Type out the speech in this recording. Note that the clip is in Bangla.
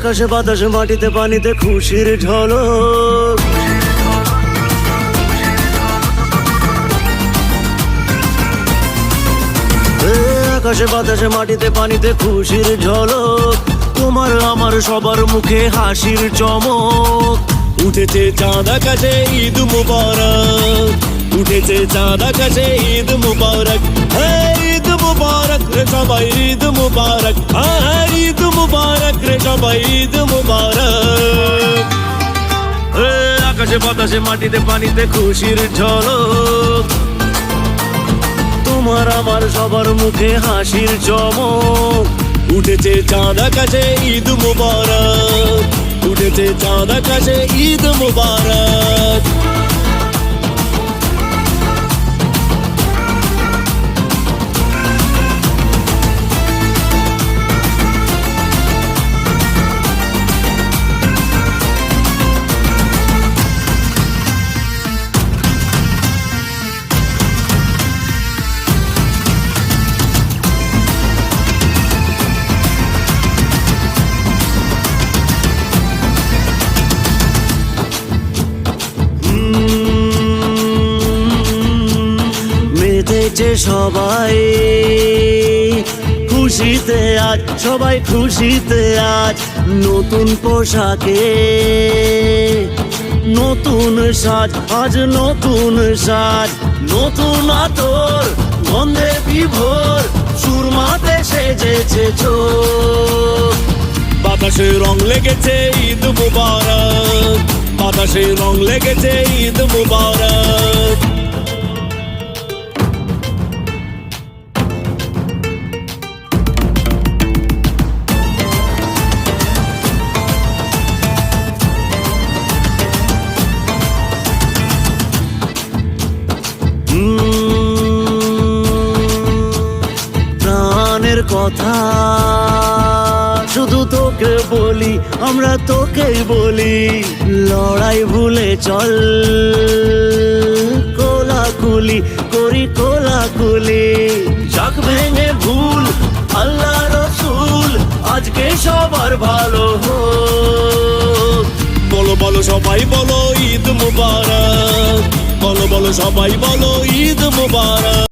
আকাশে বাতাসে মাটিতে পানিতে খুশির ঝলক। আকাশে বাতাসে মাটিতে পানিতে খুশির ঝলক, তোমার আমার সবার মুখে হাসির চমক। উঠেছে চাঁদ আকাশে ঈদ মুবারক, উঠেছে চাঁদ আকাশে ঈদ মুবারক। ঈদ মুবারক রে সবাই ঈদ মুবারক, ঈদ মুবারক রে সবাই ঈদ মুবারক। আকাশে বাতাসে মাটিতে পানিতে খুশির ঝলক, তোমার আমার সবার মুখে হাসির চমক। উঠেছে চাঁদ আকাশে ঈদ মুবারক, উঠেছে চাঁদ আকাশে ঈদ মুবারক। মেতেছে সবাই খুশিতে আজ, সবাই খুশিতে আজ। নতুন পোশাকে নতুন সাজ, আজ নতুন সাজ। নতুন আতর গন্ধে বিভোর, সুরমাতে সেজেছে চোখ। বাতাসে রং লেগেছে ঈদ মুবারক, বাতাসে রং লেগেছে ঈদ মুবারক। প্রাণের কথা শুধু তোকে বলি, আমরা তোকেই বলি। লড়াই ভুলে চল, কোলাকুলি করি কোলাকুলি। যাক ভেঙে ভুল আল্লাহ রসুল, আজকে সবার ভালো হোক। বলো বলো সবাই বলো ঈদ মুবারক, বলো বলো সবাই বলো ঈদ মুবারক।